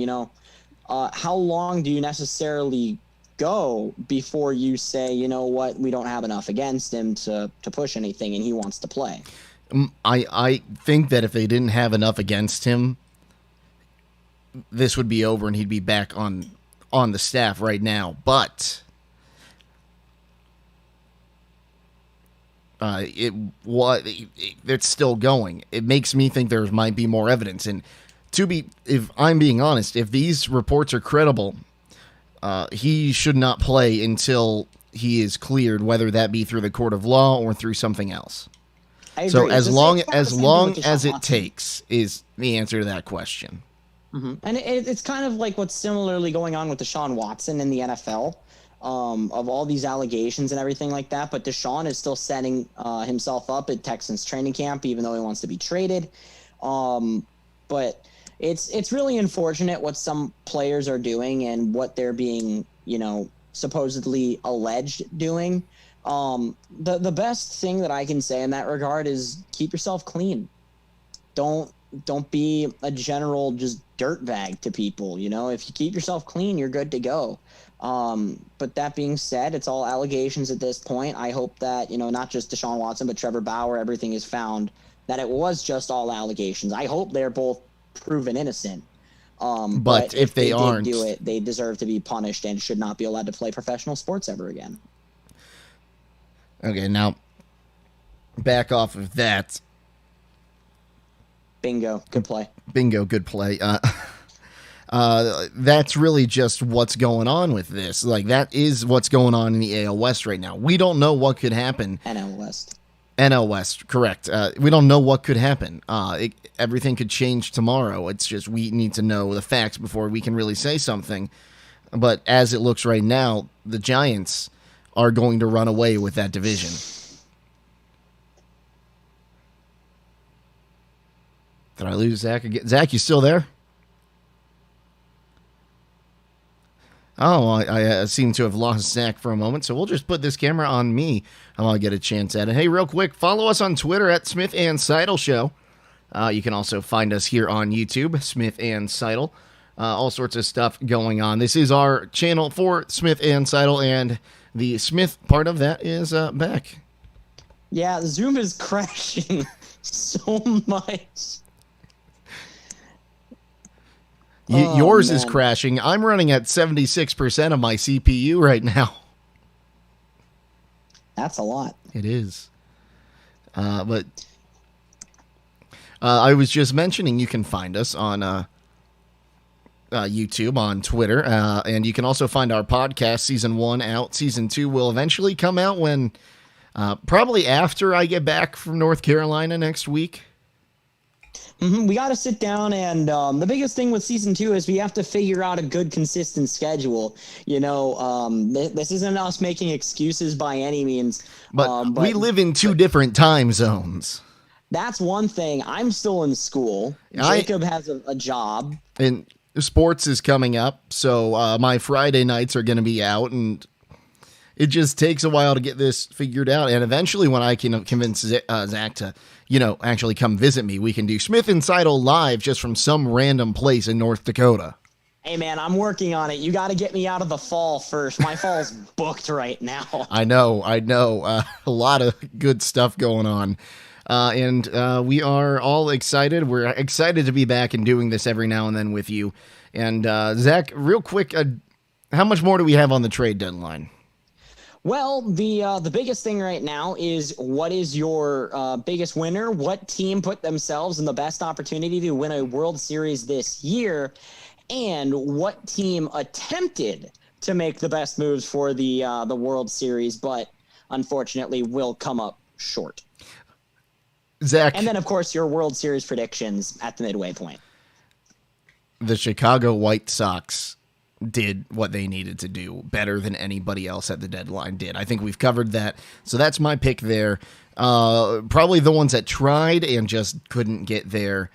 How long do you necessarily go before you say, you know what, we don't have enough against him to push anything, and he wants to play? I think that if they didn't have enough against him, this would be over and he'd be back on the staff right now. But it's still going. It makes me think there might be more evidence. And if I'm being honest, if these reports are credible, he should not play until he is cleared, whether that be through the court of law or through something else. So as long as it takes is the answer to that question. Mm-hmm. And it's kind of like what's similarly going on with Deshaun Watson in the NFL, of all these allegations and everything like that. But Deshaun is still setting himself up at Texans training camp, even though he wants to be traded. But it's really unfortunate what some players are doing and what they're being, supposedly alleged doing. The best thing that I can say in that regard is keep yourself clean. Don't be a general just dirtbag to people. If you keep yourself clean, you're good to go. But that being said, it's all allegations at this point. I hope that, not just Deshaun Watson, but Trevor Bauer, everything is found that it was just all allegations. I hope they're both proven innocent. But if they aren't, do it, they deserve to be punished and should not be allowed to play professional sports ever again. Okay, now back off of that. Bingo, good play. That's really just what's going on with this. Like, that is what's going on in the AL West right now. We don't know what could happen. NL West, correct. We don't know what could happen. Everything could change tomorrow. It's just we need to know the facts before we can really say something. But as it looks right now, the Giants are going to run away with that division. Did I lose Zach again? Zach, you still there? Oh, I seem to have lost Zach for a moment, so we'll just put this camera on me and I'll get a chance at it. Hey, real quick, follow us on Twitter at Smith and Seidel Show. You can also find us here on YouTube, Smith and Seidel. All sorts of stuff going on. This is our channel for Smith and Seidel, and the Smith part of that is back. Yeah, Zoom is crashing so much. Yours is crashing. I'm running at 76% of my CPU right now. That's a lot. It is. But I was just mentioning you can find us on YouTube, on Twitter, and you can also find our podcast, Season 1 out. Season 2 will eventually come out when probably after I get back from North Carolina next week. We got to sit down, and the biggest thing with Season 2 is we have to figure out a good, consistent schedule. This isn't us making excuses by any means. But we live in two different time zones. That's one thing. I'm still in school. Jacob has a job. And sports is coming up, so my Friday nights are going to be out, and It just takes a while to get this figured out. And eventually when I can convince Zach to, actually come visit me, we can do Smith and Seidel live just from some random place in North Dakota. Hey, man, I'm working on it. You got to get me out of the fall first. My fall's booked right now. I know. A lot of good stuff going on. And we are all excited. We're excited to be back and doing this every now and then with you. And Zach, real quick, how much more do we have on the trade deadline? Well, the biggest thing right now is, what is your biggest winner? What team put themselves in the best opportunity to win a World Series this year? And what team attempted to make the best moves for the World Series, but unfortunately will come up short? Zach. And then, of course, your World Series predictions at the midway point. The Chicago White Sox did what they needed to do better than anybody else at the deadline did. I think we've covered that. So that's my pick there. Probably the ones that tried and just couldn't get there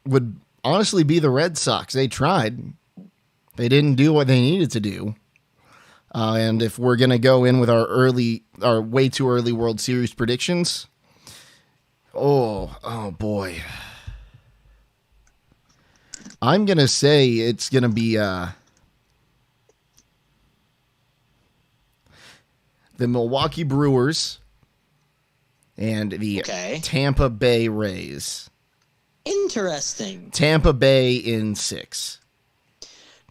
would honestly be the Red Sox. They tried. They didn't do what they needed to do. And if we're going to go in with our way too early World Series predictions, oh boy. I'm going to say it's going to be the Milwaukee Brewers and the Tampa Bay Rays. Interesting. Tampa Bay in 6.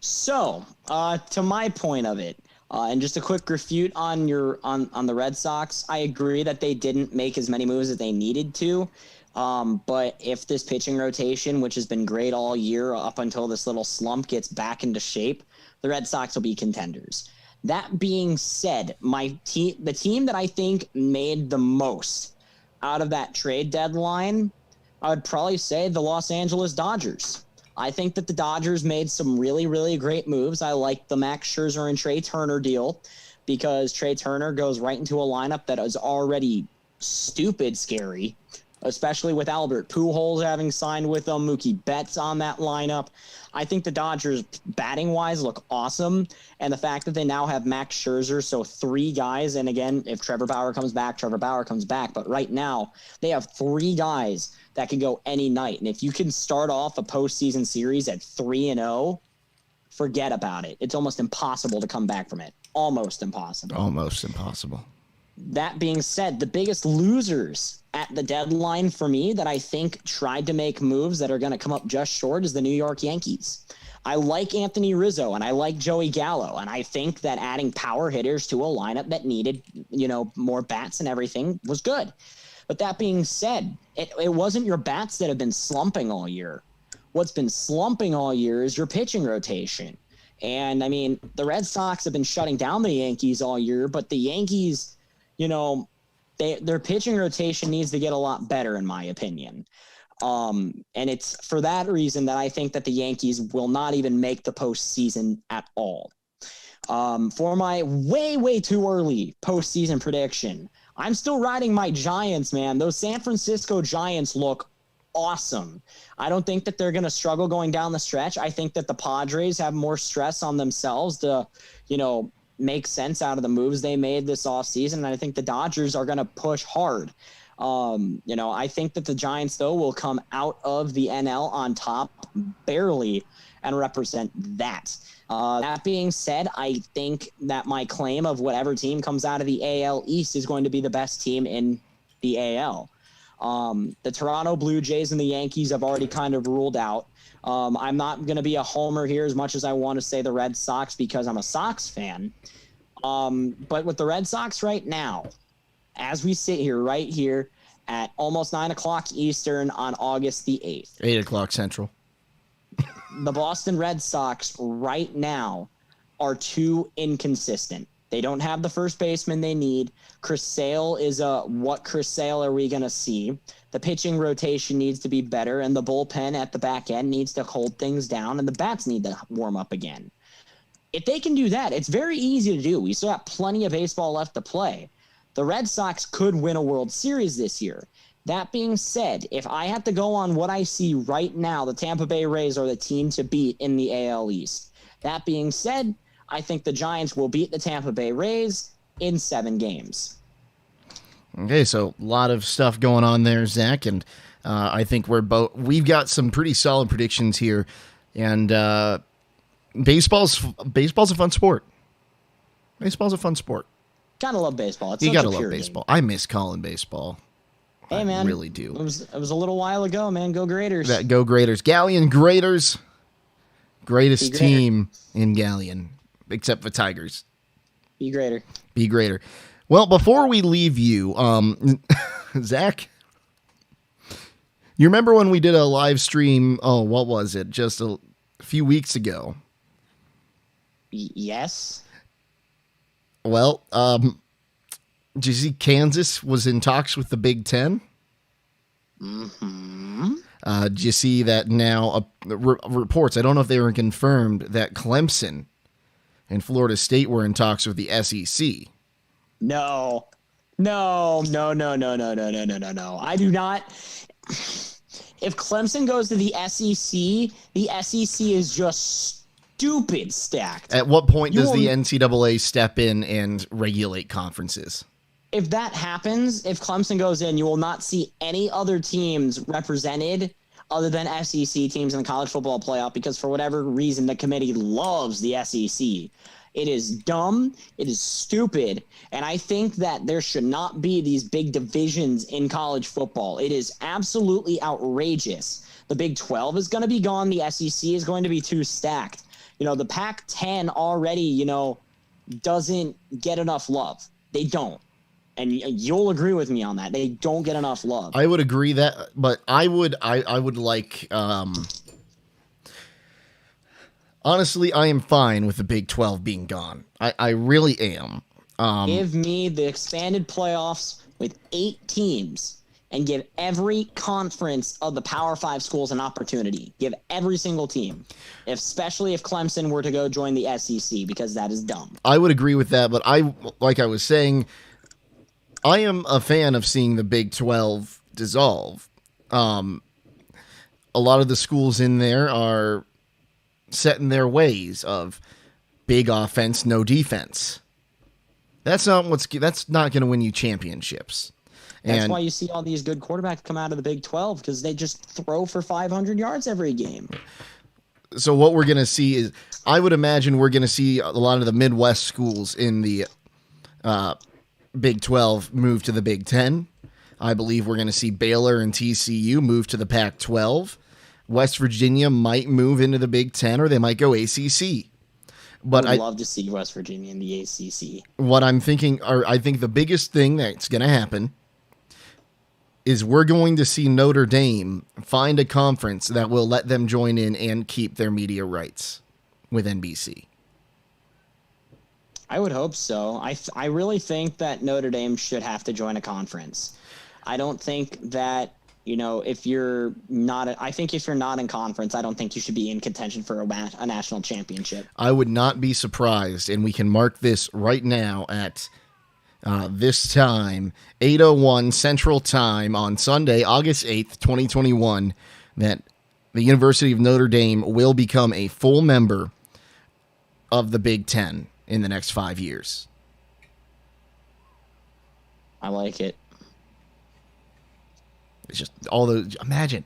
So, to my point of it, and just a quick refute on the Red Sox, I agree that they didn't make as many moves as they needed to. But if this pitching rotation, which has been great all year up until this little slump, gets back into shape, the Red Sox will be contenders. That being said, the team that I think made the most out of that trade deadline, I would probably say the Los Angeles Dodgers. I think that the Dodgers made some really, really great moves. I like the Max Scherzer and Trey Turner deal, because Trey Turner goes right into a lineup that is already stupid scary, especially with Albert Pujols having signed with them, Mookie Betts on that lineup. I think the Dodgers, batting-wise, look awesome. And the fact that they now have Max Scherzer, so 3 guys, and again, if Trevor Bauer comes back, Trevor Bauer comes back. But right now, they have 3 guys that can go any night. And if you can start off a postseason series at 3-0, forget about it. It's almost impossible to come back from it. Almost impossible. Almost impossible. That being said, the biggest losers at the deadline for me that I think tried to make moves that are going to come up just short is the New York Yankees. I like Anthony Rizzo and I like Joey Gallo, and I think that adding power hitters to a lineup that needed, more bats and everything was good. But that being said, it wasn't your bats that have been slumping all year. What's been slumping all year is your pitching rotation. And, the Red Sox have been shutting down the Yankees all year, but the Yankees, their pitching rotation needs to get a lot better, in my opinion. And it's for that reason that I think that the Yankees will not even make the postseason at all. For my way, way too early postseason prediction, I'm still riding my Giants, man. Those San Francisco Giants look awesome. I don't think that they're going to struggle going down the stretch. I think that the Padres have more stress on themselves to, make sense out of the moves they made this offseason. And I think the Dodgers are going to push hard. I think that the Giants, though, will come out of the NL on top barely and represent that. That being said, I think that my claim of whatever team comes out of the AL East is going to be the best team in the AL. The Toronto Blue Jays and the Yankees have already kind of ruled out. I'm not going to be a homer here as much as I want to say the Red Sox because I'm a Sox fan. But with the Red Sox right now, as we sit here, right here at almost 9 o'clock Eastern on August the 8th. 8 o'clock Central. The Boston Red Sox right now are too inconsistent. They don't have the first baseman they need. Chris Sale is what Chris Sale are we going to see? The pitching rotation needs to be better, and the bullpen at the back end needs to hold things down, and the bats need to warm up again. If they can do that, it's very easy to do. We still have plenty of baseball left to play. The Red Sox could win a World Series this year. That being said, if I have to go on what I see right now, the Tampa Bay Rays are the team to beat in the AL East. That being said, I think the Giants will beat the Tampa Bay Rays in 7 games. Okay, so a lot of stuff going on there, Zach, and I think we've got some pretty solid predictions here, and baseball's a fun sport. Baseball's a fun sport. Gotta love baseball. You gotta love baseball. I miss calling baseball. Hey, man. I really do. It was a little while ago, man. Go Graders. Go Graders. Galleon Graders. Greatest team in Galleon, except for Tigers. Be greater. Be greater. Well, before we leave you, Zach, you remember when we did a live stream? Oh, what was it? Just a few weeks ago. Yes. Well, did you see Kansas was in talks with the Big Ten? Mm-hmm. Did you see that now? Reports, I don't know if they were confirmed, that Clemson and Florida State were in talks with the SEC. No. I do not. If Clemson goes to the SEC is just stupid stacked. At what point does the NCAA step in and regulate conferences? If that happens, if Clemson goes in, you will not see any other teams represented other than SEC teams in the college football playoff because for whatever reason, the committee loves the SEC. It is dumb. It is stupid. And I think that there should not be these big divisions in college football. It is absolutely outrageous. The Big 12 is going to be gone. The SEC is going to be too stacked. The Pac-10 already, doesn't get enough love. They don't. And you'll agree with me on that. They don't get enough love. I would agree that, but I would like, honestly, I am fine with the Big 12 being gone. I really am. Give me the expanded playoffs with 8 teams and give every conference of the Power 5 schools an opportunity. Give every single team, especially if Clemson were to go join the SEC, because that is dumb. I would agree with that, but like I was saying, I am a fan of seeing the Big 12 dissolve. A lot of the schools in there are set in their ways of big offense, no defense. That's not going to win you championships. That's why you see all these good quarterbacks come out of the Big 12, because they just throw for 500 yards every game. So what we're going to see is, I would imagine we're going to see a lot of the Midwest schools in the Big 12 move to the Big 10. I believe we're going to see Baylor and TCU move to the Pac-12. West Virginia might move into the Big 10, or they might go ACC. But I'd love to see West Virginia in the ACC. What I'm thinking, or I think the biggest thing that's going to happen is we're going to see Notre Dame find a conference that will let them join in and keep their media rights with NBC. I would hope so. I really think that Notre Dame should have to join a conference. I don't think that, if you're not in conference, I don't think you should be in contention for a national championship. I would not be surprised, and we can mark this right now at this time, 8:01 Central Time on Sunday, August 8th, 2021, that the University of Notre Dame will become a full member of the Big Ten in the next 5 years. I like it. It's just all those. Imagine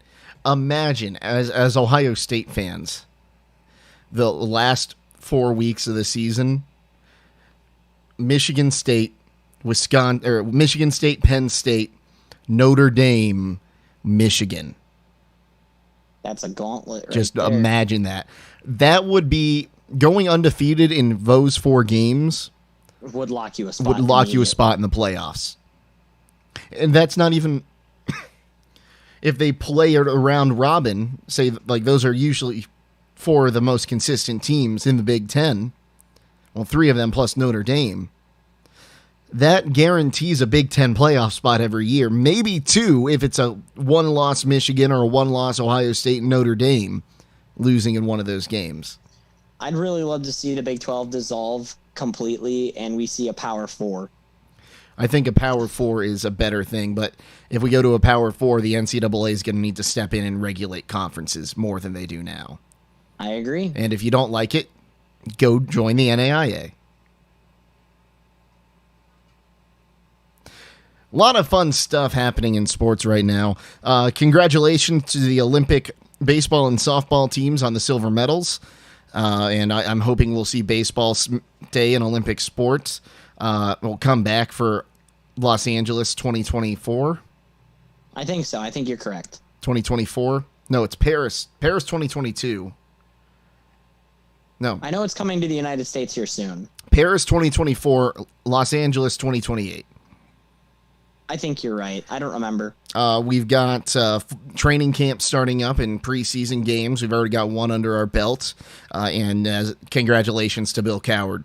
as Ohio State fans, the last 4 weeks of the season, Michigan State, Michigan State, Penn State, Notre Dame, Michigan. That's a gauntlet. Just imagine that. That would be going undefeated in those 4 games. Would lock you a spot. In the playoffs. And that's not even if they play around robin, say like those are usually 4 of the most consistent teams in the Big Ten. Well, 3 of them plus Notre Dame. That guarantees a Big Ten playoff spot every year. Maybe 2 if it's a 1-loss Michigan or a 1-loss Ohio State and Notre Dame losing in one of those games. I'd really love to see the Big 12 dissolve completely and we see a Power 4. I think a Power 4 is a better thing, but if we go to a Power 4, the NCAA is going to need to step in and regulate conferences more than they do now. I agree. And if you don't like it, go join the NAIA. A lot of fun stuff happening in sports right now. Congratulations to the Olympic baseball and softball teams on the silver medals. And I'm hoping we'll see baseball stay in Olympic sports. We'll come back for Los Angeles 2024. I think so. I think you're correct. 2024? No, it's Paris. Paris 2022. No. I know it's coming to the United States here soon. Paris 2024, Los Angeles 2028. I think you're right. I don't remember. We've got training camps starting up and preseason games. We've already got one under our belt. And congratulations to Bill Cowher,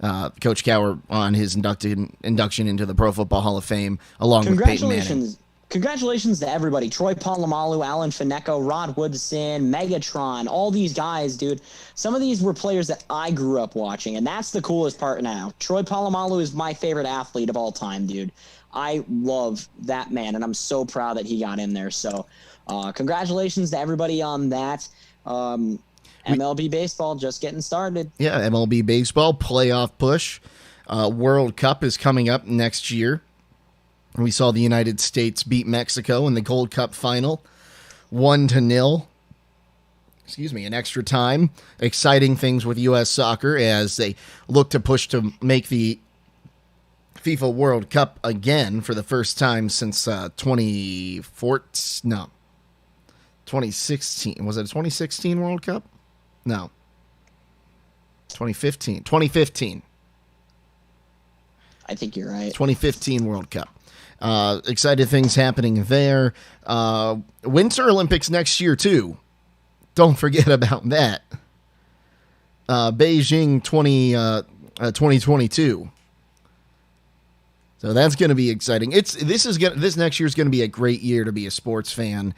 Coach Cowher, on his induction into the Pro Football Hall of Fame, along with Peyton Manning. Congratulations to everybody. Troy Polamalu, Alan Finecco, Rod Woodson, Megatron, all these guys, dude. Some of these were players that I grew up watching, and that's the coolest part now. Troy Polamalu is my favorite athlete of all time, dude. I love that man, and I'm so proud that he got in there. So congratulations to everybody on that. MLB baseball just getting started. Yeah, MLB baseball playoff push. World Cup is coming up next year. We saw the United States beat Mexico in the Gold Cup final, 1-0. In extra time. Exciting things with U.S. soccer as they look to push to make the FIFA World Cup again for the first time since 2014. No, 2016. Was it a 2016 World Cup? No. 2015. 2015. I think you're right. 2015 World Cup. Excited things happening there. Winter Olympics next year, too. Don't forget about that. Beijing 2022. So that's going to be exciting. This next year is going to be a great year to be a sports fan.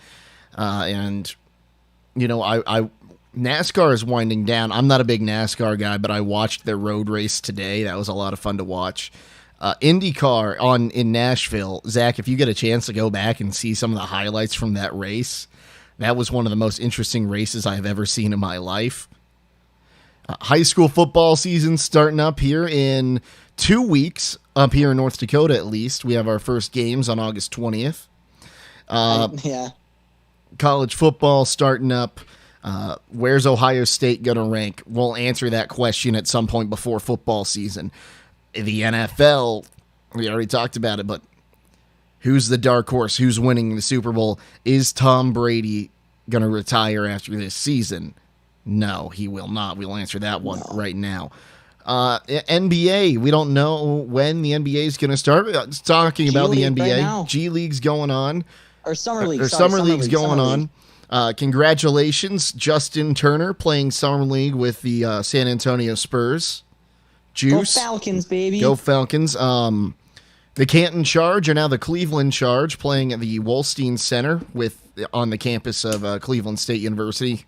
And you know, I NASCAR is winding down. I'm not a big NASCAR guy, but I watched their road race today. That was a lot of fun to watch. IndyCar in Nashville. Zach, if you get a chance to go back and see some of the highlights from that race, that was one of the most interesting races I have ever seen in my life. High school football season starting up here in 2 weeks, up here in North Dakota at least. We have our first games on August 20th. Yeah. College football starting up. Where's Ohio State going to rank? We'll answer that question at some point before football season. The NFL, we already talked about it, but who's the dark horse? Who's winning the Super Bowl? Is Tom Brady going to retire after this season? No, he will not. We'll answer that one right now. NBA, we don't know when the NBA is going to start. It's talking about the NBA. Right, G League's going on. Or Summer League. Summer League's going on. Congratulations, Justin Turner, playing Summer League with the San Antonio Spurs. Juice. Go Falcons, baby. Go Falcons. The Canton Charge are now the Cleveland Charge, playing at the Wolstein Center on the campus of Cleveland State University.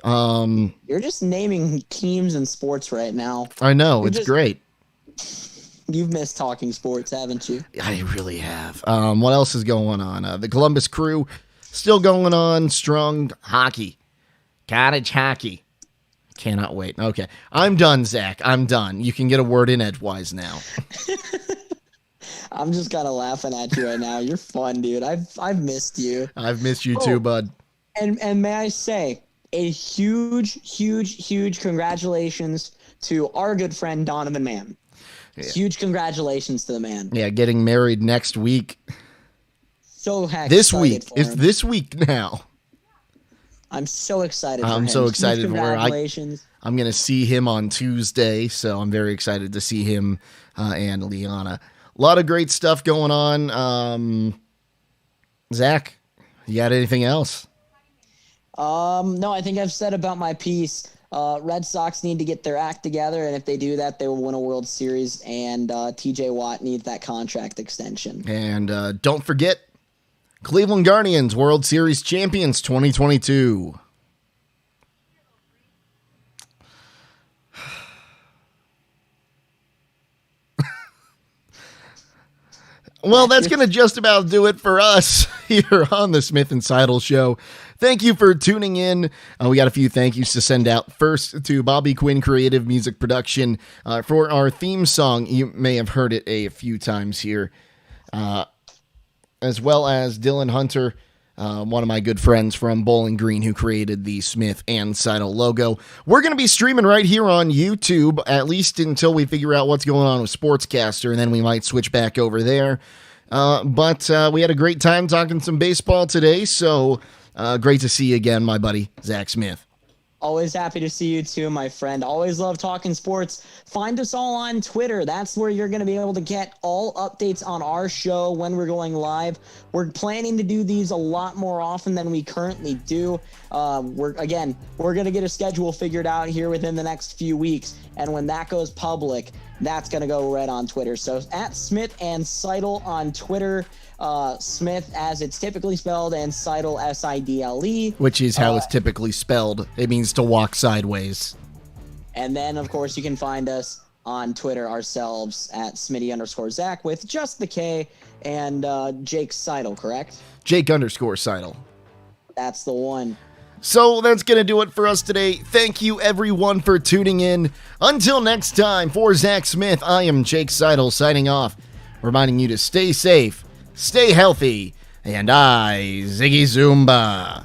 You're just naming teams in sports right now. I know. It's great. You've missed talking sports, haven't you? I really have. What else is going on? The Columbus Crew still going on strong. Hockey. Cottage hockey. Cannot wait. Okay. I'm done, Zach. I'm done. You can get a word in edgewise now. I'm just kind of laughing at you right now. You're fun, dude. I've missed you. I've missed you too, bud. And may I say, a huge congratulations to our good friend Donovan Mann. Yeah. Huge congratulations to the man. Yeah, getting married next week. So happy. This week. It's this week now. I'm so excited for him. I'm so excited for her. Congratulations. I'm going to see him on Tuesday, so I'm very excited to see him and Liana. A lot of great stuff going on. Zach, you got anything else? No, I think I've said about my piece. Red Sox need to get their act together, and if they do that, they will win a World Series, and TJ Watt needs that contract extension. And don't forget, Cleveland Guardians World Series champions 2022. Well, that's going to just about do it for us here on the Smith and Seidel Show. Thank you for tuning in. We got a few thank yous to send out. First to Bobby Quinn Creative Music Production for our theme song. You may have heard it a few times here. As well as Dylan Hunter, one of my good friends from Bowling Green, who created the Smith and Seidel logo. We're going to be streaming right here on YouTube, at least until we figure out what's going on with Sportscaster, and then we might switch back over there. But we had a great time talking some baseball today, so great to see you again, my buddy, Zach Smith. Always happy to see you too, my friend. Always love talking sports. Find us all on Twitter. That's where you're going to be able to get all updates on our show when we're going live. We're planning to do these a lot more often than we currently do. We're going to get a schedule figured out here within the next few weeks. And when that goes public, that's going to go right on Twitter. So at Smith and Seidel on Twitter. Smith as it's typically spelled, and Seidel S-I-D-L-E. Which is how it's typically spelled. It means to walk sideways. And then, of course, you can find us on Twitter ourselves at Smitty_Zach with just the K, and Jake Seidel, correct? Jake_Seidel. That's the one. So that's going to do it for us today. Thank you, everyone, for tuning in. Until next time, for Zach Smith, I am Jake Seidel signing off, reminding you to stay safe, stay healthy, and I Ziggy Zoomba.